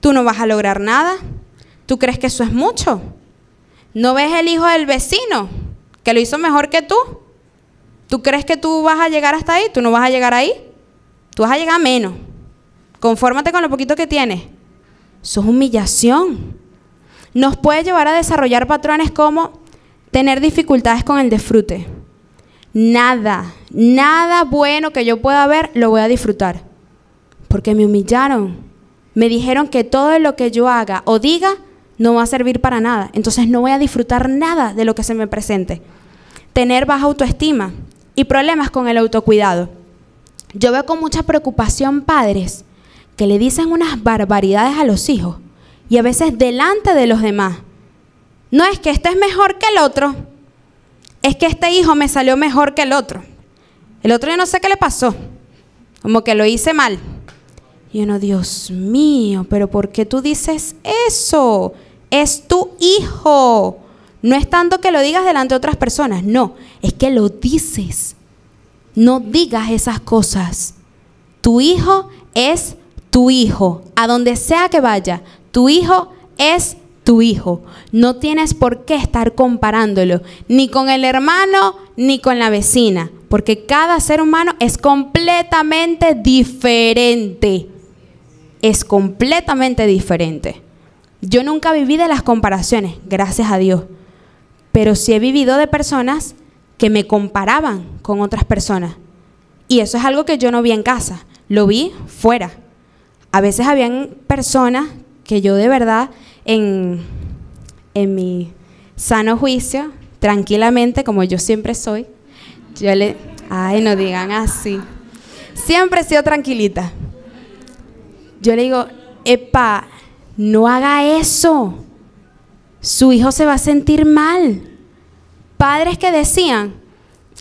Speaker 2: tú no vas a lograr nada, tú crees que eso es mucho. ¿No ves el hijo del vecino que lo hizo mejor que tú? ¿Tú crees que tú vas a llegar hasta ahí? Tú no vas a llegar ahí. Tú vas a llegar a menos. Confórmate con lo poquito que tienes. Eso es humillación. Nos puede llevar a desarrollar patrones como tener dificultades con el disfrute. Nada bueno que yo pueda ver lo voy a disfrutar. Porque me humillaron. Me dijeron que todo lo que yo haga o diga no va a servir para nada. Entonces no voy a disfrutar nada de lo que se me presente. Tener baja autoestima y problemas con el autocuidado. Yo veo con mucha preocupación padres que le dicen unas barbaridades a los hijos y a veces delante de los demás. No es que este es mejor que el otro, es que este hijo me salió mejor que el otro. El otro yo no sé qué le pasó, como que lo hice mal. Y uno, Dios mío, pero ¿por qué tú dices eso? Es tu hijo. No es tanto que lo digas delante de otras personas, no, es que lo dices. No digas esas cosas. Tu hijo es tu hijo. A donde sea que vaya, tu hijo es tu hijo. No tienes por qué estar comparándolo, ni con el hermano, ni con la vecina, porque cada ser humano es completamente diferente. Es completamente diferente. Yo nunca viví de las comparaciones, gracias a Dios. Pero sí he vivido de personas que me comparaban con otras personas. Y eso es algo que yo no vi en casa, lo vi fuera. A veces habían personas que yo de verdad, en mi sano juicio, tranquilamente, como yo siempre soy, ay, no digan así. Siempre he sido tranquilita. Yo le digo, epa, no haga eso. Su hijo se va a sentir mal. Padres que decían,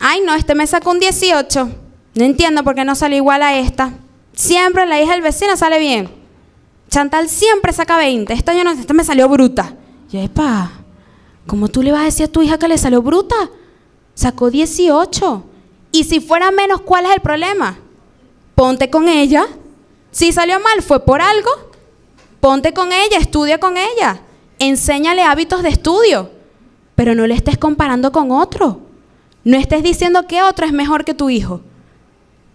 Speaker 2: ay no, este me sacó un 18. No entiendo por qué no sale igual a esta. Siempre la hija del vecino sale bien. Chantal siempre saca 20. Esta me salió bruta. Yo, epa, ¿cómo tú le vas a decir a tu hija que le salió bruta? Sacó 18. Y si fuera menos, ¿cuál es el problema? Ponte con ella. Si salió mal, fue por algo. Ponte con ella, estudia con ella. Enséñale hábitos de estudio. Pero no le estés comparando con otro. No estés diciendo que otro es mejor que tu hijo.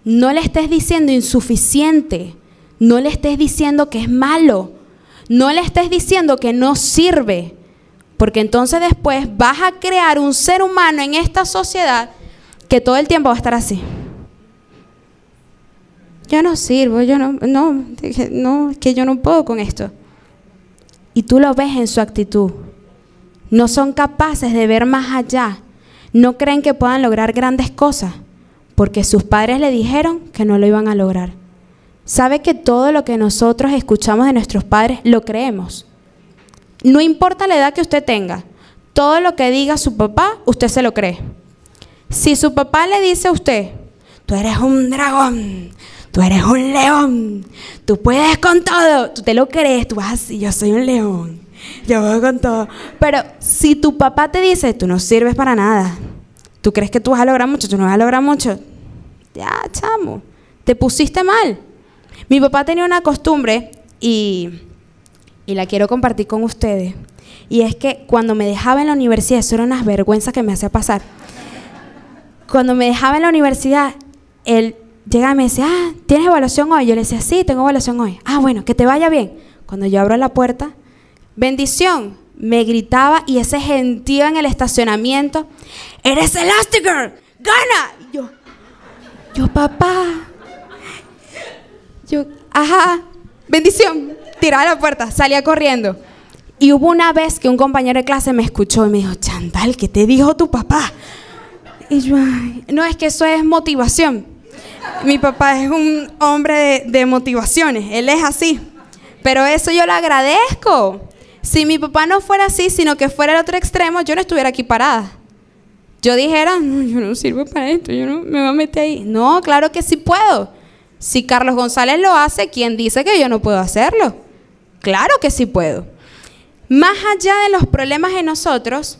Speaker 2: No le estés diciendo insuficiente. No le estés diciendo que es malo. No le estés diciendo que no sirve. Porque entonces después vas a crear un ser humano en esta sociedad que todo el tiempo va a estar así. Yo no sirvo, es que yo no puedo con esto. Y tú lo ves en su actitud. No son capaces de ver más allá. No creen que puedan lograr grandes cosas porque sus padres le dijeron que no lo iban a lograr. ¿Sabe que todo lo que nosotros escuchamos de nuestros padres lo creemos? No importa la edad que usted tenga, todo lo que diga su papá, usted se lo cree. Si su papá le dice a usted, tú eres un dragón, tú eres un león, tú puedes con todo, tú te lo crees, tú vas así, yo soy un león, yo voy con todo. Pero si tu papá te dice, tú no sirves para nada, tú crees que tú vas a lograr mucho, tú no vas a lograr mucho, ya, chamo, te pusiste mal. Mi papá tenía una costumbre y la quiero compartir con ustedes. Y es que cuando me dejaba en la universidad, eso era unas vergüenzas que me hacía pasar. Cuando me dejaba en la universidad, él llegaba y me decía, ¿tienes evaluación hoy? Yo le decía, sí, tengo evaluación hoy. Bueno, que te vaya bien. Cuando yo abro la puerta, bendición, me gritaba y ese gentío en el estacionamiento, ¡eres Elastigirl! ¡Gana! Y yo, papá. Yo, bendición. Tiraba la puerta, salía corriendo. Y hubo una vez que un compañero de clase me escuchó y me dijo, Chantal, ¿qué te dijo tu papá? Y yo, no, es que eso es motivación. Mi papá es un hombre de motivaciones, él es así. Pero eso yo lo agradezco. Si mi papá no fuera así, sino que fuera el otro extremo, yo no estuviera aquí parada. Yo dijera, no, yo no sirvo para esto, yo no me voy a meter ahí. No, claro que sí puedo. Si Carlos González lo hace, ¿quién dice que yo no puedo hacerlo? Claro que sí puedo. Más allá de los problemas en nosotros,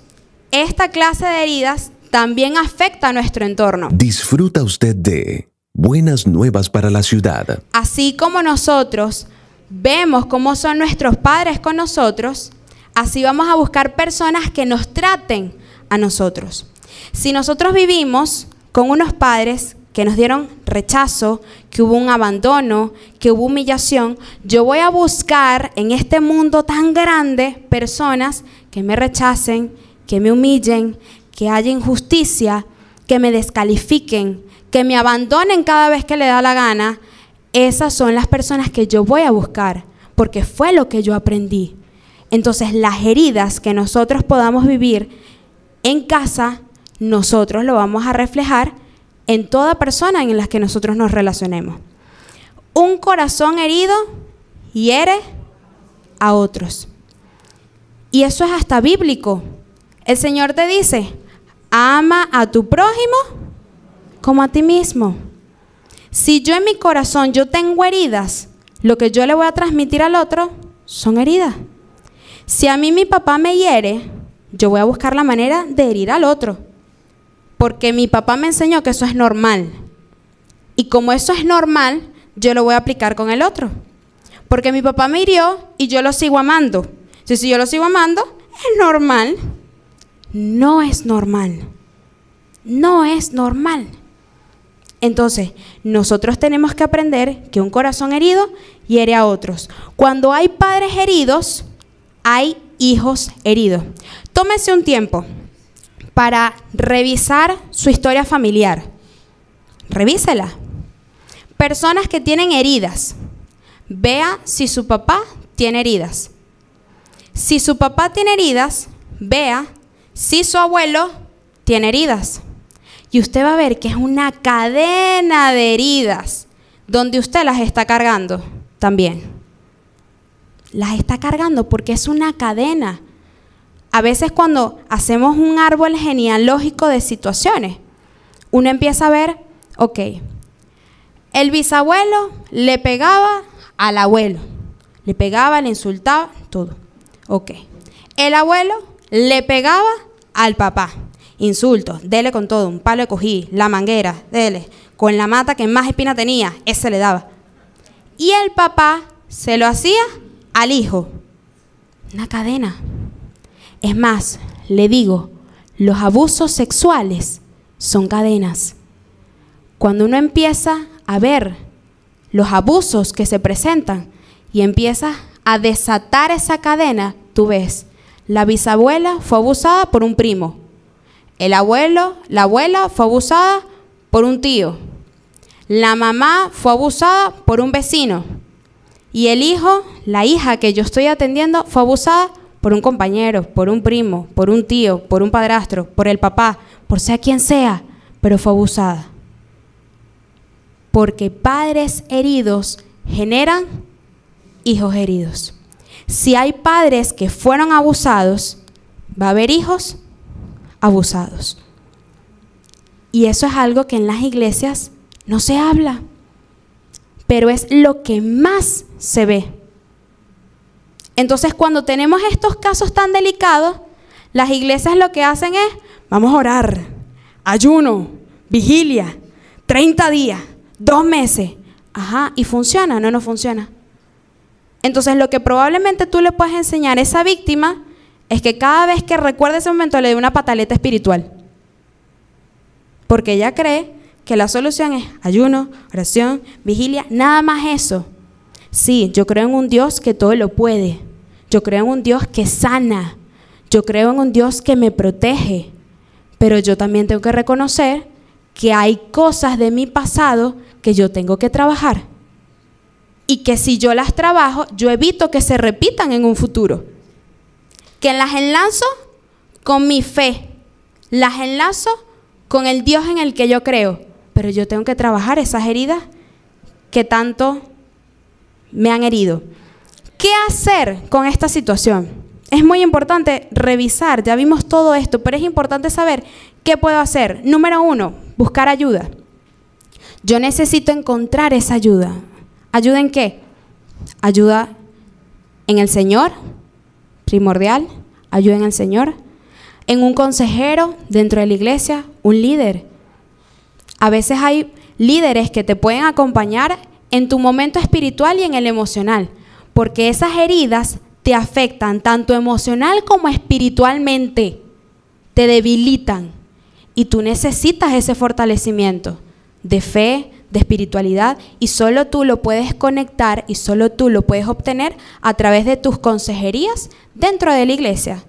Speaker 2: esta clase de heridas también afecta a nuestro entorno.
Speaker 1: Disfruta usted de Buenas Nuevas para la Ciudad.
Speaker 2: Así como nosotros vemos cómo son nuestros padres con nosotros, así vamos a buscar personas que nos traten a nosotros. Si nosotros vivimos con unos padres que nos dieron rechazo, que hubo un abandono, que hubo humillación, yo voy a buscar en este mundo tan grande personas que me rechacen, que me humillen, que haya injusticia, que me descalifiquen, que me abandonen cada vez que le da la gana. Esas son las personas que yo voy a buscar, porque fue lo que yo aprendí. Entonces, las heridas que nosotros podamos vivir en casa, nosotros lo vamos a reflejar en toda persona en la que nosotros nos relacionemos. Un corazón herido hiere a otros. Y eso es hasta bíblico. El Señor te dice, ama a tu prójimo como a ti mismo. Si yo en mi corazón yo tengo heridas, lo que yo le voy a transmitir al otro son heridas. Si a mí mi papá me hiere, yo voy a buscar la manera de herir al otro. Porque mi papá me enseñó que eso es normal. Y como eso es normal, yo lo voy a aplicar con el otro. Porque mi papá me hirió y yo lo sigo amando. Si yo lo sigo amando, es normal. No es normal. No es normal. Entonces, nosotros tenemos que aprender que un corazón herido hiere a otros. Cuando hay padres heridos, hay hijos heridos. Tómese un tiempo para revisar su historia familiar. Revísela. Personas que tienen heridas. Vea si su papá tiene heridas. Si su papá tiene heridas, vea si su abuelo tiene heridas. Y usted va a ver que es una cadena de heridas donde usted las está cargando también. Las está cargando porque es una cadena. A veces cuando hacemos un árbol genealógico de situaciones, uno empieza a ver, ok, el bisabuelo le pegaba al abuelo, le pegaba, le insultaba, todo. Ok, el abuelo le pegaba al papá, insultos, dele con todo, un palo de cojí, la manguera, dele, con la mata que más espina tenía, ese le daba. Y el papá se lo hacía al hijo. Una cadena. Es más, le digo, los abusos sexuales son cadenas. Cuando uno empieza a ver los abusos que se presentan y empiezas a desatar esa cadena, tú ves, la bisabuela fue abusada por un primo, el abuelo, la abuela fue abusada por un tío, la mamá fue abusada por un vecino y el hijo, la hija que yo estoy atendiendo fue abusada por un compañero, por un primo, por un tío, por un padrastro, por el papá, por sea quien sea, pero fue abusada. Porque padres heridos generan hijos heridos. Si hay padres que fueron abusados, va a haber hijos abusados. Y eso es algo que en las iglesias no se habla, pero es lo que más se ve. Entonces, cuando tenemos estos casos tan delicados, las iglesias lo que hacen es, vamos a orar, ayuno, vigilia, 30 días, 2 meses. Ajá, ¿y funciona? No, no funciona. Entonces, lo que probablemente tú le puedes enseñar a esa víctima es que cada vez que recuerde ese momento le dé una pataleta espiritual. Porque ella cree que la solución es ayuno, oración, vigilia, nada más eso. Sí, yo creo en un Dios que todo lo puede. Yo creo en un Dios que sana. Yo creo en un Dios que me protege. Pero yo también tengo que reconocer que hay cosas de mi pasado que yo tengo que trabajar. Y que si yo las trabajo, yo evito que se repitan en un futuro. Que las enlazo con mi fe. Las enlazo con el Dios en el que yo creo. Pero yo tengo que trabajar esas heridas que tanto me han herido. ¿Qué hacer con esta situación? Es muy importante revisar, ya vimos todo esto, pero es importante saber qué puedo hacer. Número 1, buscar ayuda. Yo necesito encontrar esa ayuda. ¿Ayuda en qué? Ayuda en el Señor, primordial, ayuda en el Señor, en un consejero dentro de la iglesia, un líder. A veces hay líderes que te pueden acompañar en tu momento espiritual y en el emocional, porque esas heridas te afectan tanto emocional como espiritualmente, te debilitan y tú necesitas ese fortalecimiento de fe, de espiritualidad, y solo tú lo puedes conectar y solo tú lo puedes obtener a través de tus consejerías dentro de la iglesia,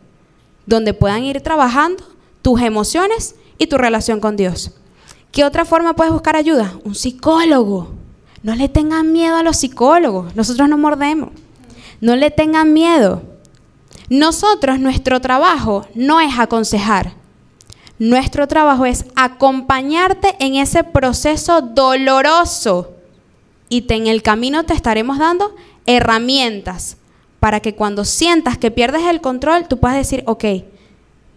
Speaker 2: donde puedan ir trabajando tus emociones y tu relación con Dios. ¿Qué otra forma puedes buscar ayuda? Un psicólogo. No le tengan miedo a los psicólogos, nosotros no mordemos. No le tengan miedo. Nosotros, nuestro trabajo no es aconsejar. Nuestro trabajo es acompañarte en ese proceso doloroso. Y en el camino te estaremos dando herramientas para que cuando sientas que pierdes el control, tú puedas decir, ok,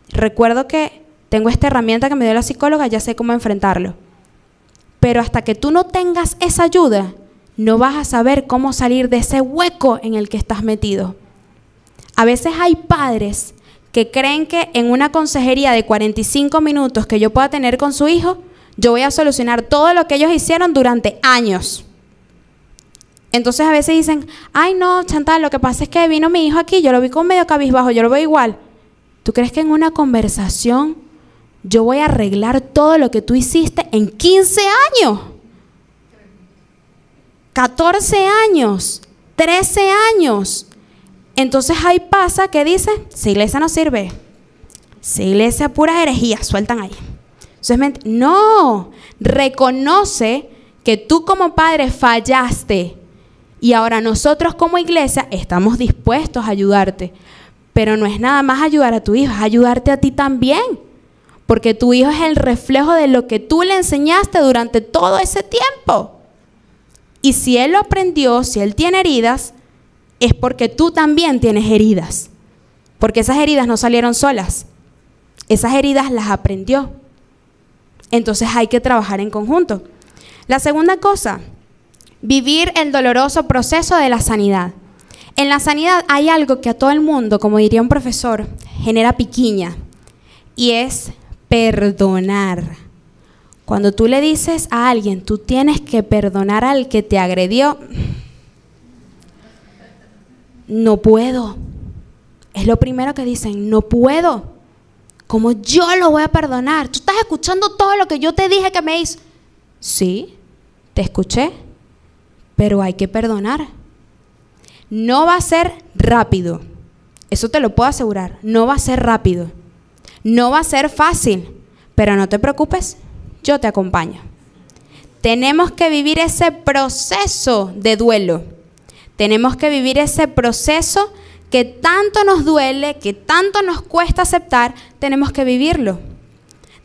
Speaker 2: recuerdo que tengo esta herramienta que me dio la psicóloga, ya sé cómo enfrentarlo. Pero hasta que tú no tengas esa ayuda, no vas a saber cómo salir de ese hueco en el que estás metido. A veces hay padres que creen que en una consejería de 45 minutos que yo pueda tener con su hijo, yo voy a solucionar todo lo que ellos hicieron durante años. Entonces a veces dicen, ay no, Chantal, lo que pasa es que vino mi hijo aquí, yo lo vi con medio cabizbajo, yo lo veo igual. ¿Tú crees que en una conversación yo voy a arreglar todo lo que tú hiciste en 15 años? 14 años, 13 años. Entonces ahí pasa que dice, esa iglesia no sirve. Esa iglesia pura herejía, sueltan ahí. Entonces, no, reconoce que tú como padre fallaste y ahora nosotros como iglesia estamos dispuestos a ayudarte. Pero no es nada más ayudar a tu hijo, es ayudarte a ti también. Porque tu hijo es el reflejo de lo que tú le enseñaste durante todo ese tiempo. Y si él lo aprendió, si él tiene heridas, es porque tú también tienes heridas. Porque esas heridas no salieron solas. Esas heridas las aprendió. Entonces hay que trabajar en conjunto. La segunda cosa, vivir el doloroso proceso de la sanidad. En la sanidad hay algo que a todo el mundo, como diría un profesor, genera piquiña. Y es perdonar. Cuando tú le dices a alguien, tú tienes que perdonar al que te agredió, no puedo. Es lo primero que dicen, no puedo. ¿Cómo yo lo voy a perdonar? ¿Tú estás escuchando todo lo que yo te dije que me hizo? Sí, te escuché, pero hay que perdonar. No va a ser rápido, eso te lo puedo asegurar. No va a ser rápido, no va a ser fácil, pero no te preocupes, yo te acompaño. Tenemos que vivir ese proceso de duelo. Tenemos que vivir ese proceso que tanto nos duele, que tanto nos cuesta aceptar. Tenemos que vivirlo.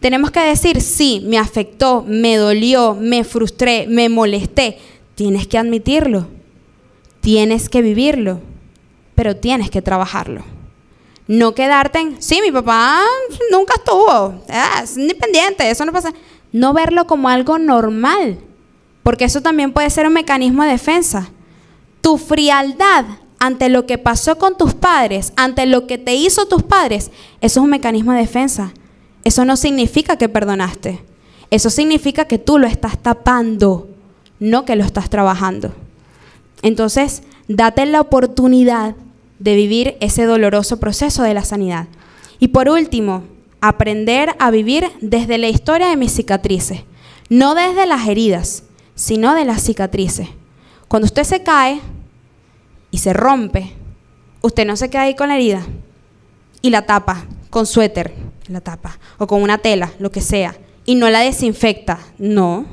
Speaker 2: Tenemos que decir, sí, me afectó, me dolió, me frustré, me molesté. Tienes que admitirlo. Tienes que vivirlo. Pero tienes que trabajarlo. No quedarte en, sí, mi papá nunca estuvo, es independiente, eso no pasa. No verlo como algo normal, porque eso también puede ser un mecanismo de defensa. Tu frialdad ante lo que pasó con tus padres, ante lo que te hizo tus padres, eso es un mecanismo de defensa. Eso no significa que perdonaste. Eso significa que tú lo estás tapando, no que lo estás trabajando. Entonces, date la oportunidad de vivir ese doloroso proceso de la sanidad. Y por último, aprender a vivir desde la historia de mis cicatrices. No desde las heridas, sino de las cicatrices. Cuando usted se cae y se rompe, usted no se queda ahí con la herida y la tapa con suéter, la tapa, o con una tela, lo que sea, y no la desinfecta. No.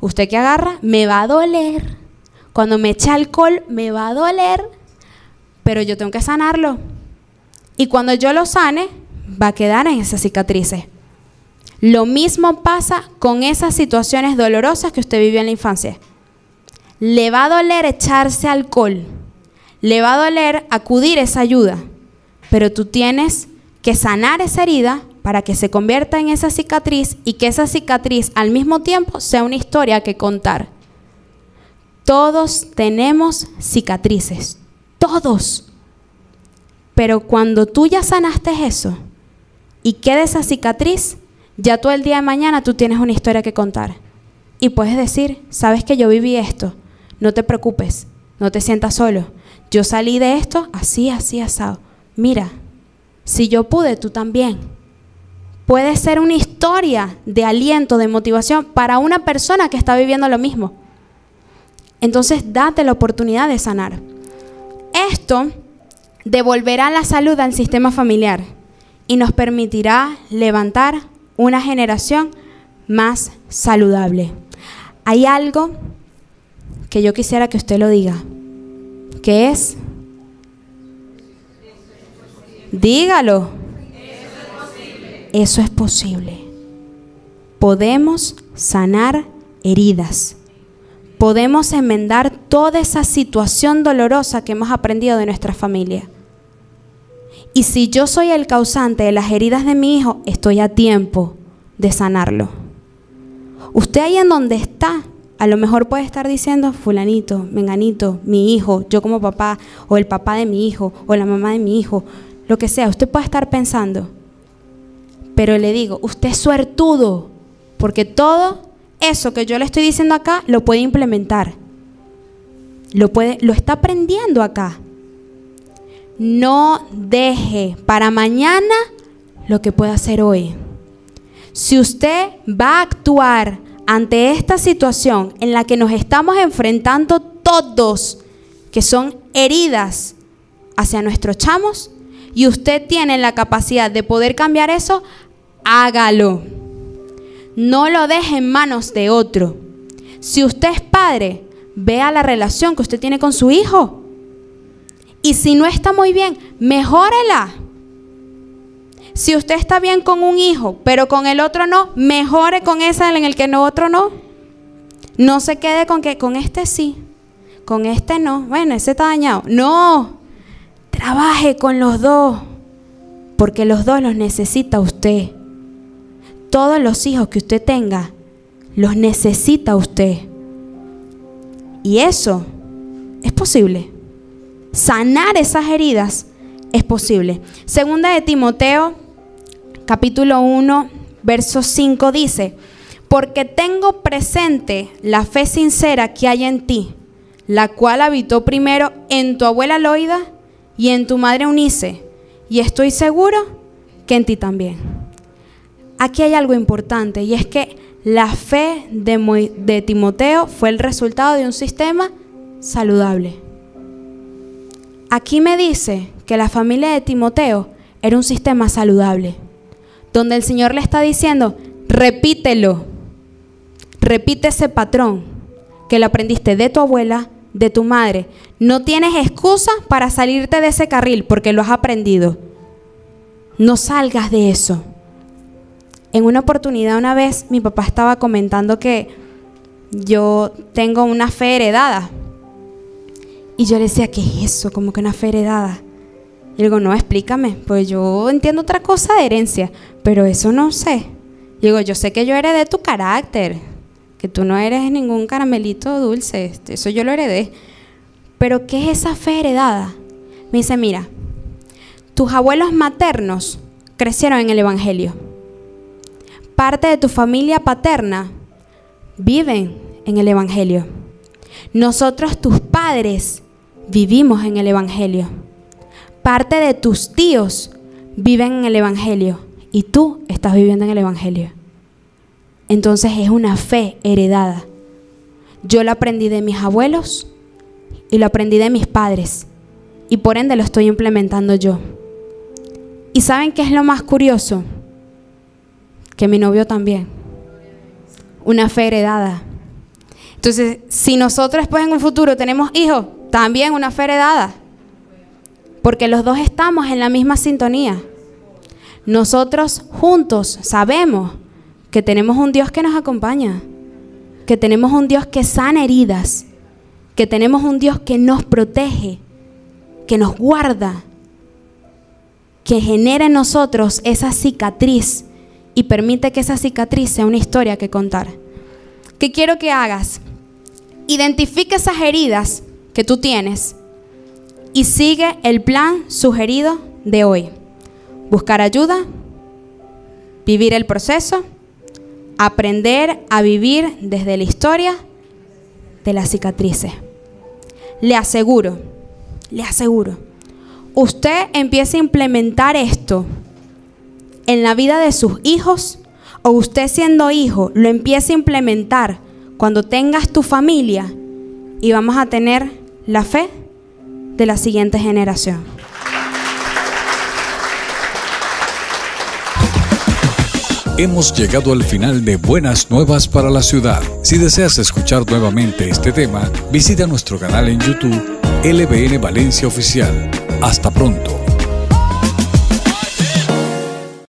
Speaker 2: Usted que agarra, me va a doler. Cuando me eche alcohol, me va a doler, pero yo tengo que sanarlo. Y cuando yo lo sane, va a quedar en esas cicatrices. Lo mismo pasa con esas situaciones dolorosas que usted vivió en la infancia. Le va a doler echarse alcohol, le va a doler acudir a esa ayuda, pero tú tienes que sanar esa herida para que se convierta en esa cicatriz y que esa cicatriz al mismo tiempo sea una historia que contar. Todos tenemos cicatrices, todos. Pero cuando tú ya sanaste eso y queda esa cicatriz, ya tú el día de mañana tú tienes una historia que contar. Y puedes decir, sabes que yo viví esto, no te preocupes, no te sientas solo. Yo salí de esto así, así, asado. Mira, si yo pude, tú también. Puede ser una historia de aliento, de motivación para una persona que está viviendo lo mismo. Entonces, date la oportunidad de sanar. Esto devolverá la salud al sistema familiar y nos permitirá levantar una generación más saludable. Hay algo que yo quisiera que usted lo diga, que es, dígalo, eso es posible. Podemos sanar heridas. Podemos enmendar toda esa situación dolorosa que hemos aprendido de nuestra familia. Y si yo soy el causante de las heridas de mi hijo, estoy a tiempo de sanarlo. Usted ahí en donde está, a lo mejor puede estar diciendo, fulanito, menganito, mi hijo, yo como papá, o el papá de mi hijo, o la mamá de mi hijo, lo que sea, usted puede estar pensando. Pero le digo, usted es suertudo, porque todo eso que yo le estoy diciendo acá, lo puede implementar. Lo está aprendiendo acá. No deje para mañana lo que puede hacer hoy. Si usted va a actuar ante esta situación en la que nos estamos enfrentando todos, que son heridas hacia nuestros chamos, y usted tiene la capacidad de poder cambiar eso, hágalo. No lo deje en manos de otro. Si usted es padre, vea la relación que usted tiene con su hijo. Y si no está muy bien, mejórela. Si usted está bien con un hijo, pero con el otro no, mejore con ese en el que el otro no. No se quede con que con este sí, con este no. Bueno, ese está dañado. No, trabaje con los dos, porque los dos los necesita usted. Todos los hijos que usted tenga, los necesita usted. Y eso es posible. Sanar esas heridas es posible. Segunda de Timoteo, capítulo 1, verso 5 dice, porque tengo presente la fe sincera que hay en ti, la cual habitó primero en tu abuela Loida y en tu madre Eunice, y estoy seguro que en ti también. Aquí hay algo importante, y es que la fe de Timoteo fue el resultado de un sistema saludable. Aquí me dice que la familia de Timoteo era un sistema saludable, donde el Señor le está diciendo, repítelo, repite ese patrón que lo aprendiste de tu abuela, de tu madre. No tienes excusa para salirte de ese carril porque lo has aprendido. No salgas de eso. En una oportunidad, una vez, mi papá estaba comentando que yo tengo una fe heredada. Y yo le decía, ¿qué es eso? ¿Cómo que una fe heredada? Y digo, no, explícame. Pues yo entiendo otra cosa de herencia, pero eso no sé. Y digo, yo sé que yo heredé tu carácter, que tú no eres ningún caramelito dulce. Eso yo lo heredé. Pero ¿qué es esa fe heredada? Me dice, mira, tus abuelos maternos crecieron en el Evangelio. Parte de tu familia paterna viven en el Evangelio. Nosotros, tus padres, vivimos en el Evangelio. Parte de tus tíos viven en el Evangelio y tú estás viviendo en el Evangelio. Entonces es una fe heredada. Yo lo aprendí de mis abuelos y lo aprendí de mis padres y por ende lo estoy implementando yo. ¿Y saben qué es lo más curioso? Que mi novio también. Una fe heredada. Entonces, si nosotros después en un futuro tenemos hijos, también una fe heredada. Porque los dos estamos en la misma sintonía. Nosotros juntos sabemos que tenemos un Dios que nos acompaña, que tenemos un Dios que sana heridas, que tenemos un Dios que nos protege, que nos guarda, que genera en nosotros esa cicatriz y permite que esa cicatriz sea una historia que contar. ¿Qué quiero que hagas? Identifica esas heridas que tú tienes y sigue el plan sugerido de hoy. Buscar ayuda, vivir el proceso, aprender a vivir desde la historia de las cicatrices. Le aseguro, usted empieza a implementar esto en la vida de sus hijos, o usted siendo hijo lo empieza a implementar cuando tengas tu familia, y vamos a tener la fe de la siguiente generación.
Speaker 3: Hemos llegado al final de Buenas Nuevas para la Ciudad. Si deseas escuchar nuevamente este tema, visita nuestro canal en YouTube, LBN Valencia Oficial. Hasta pronto.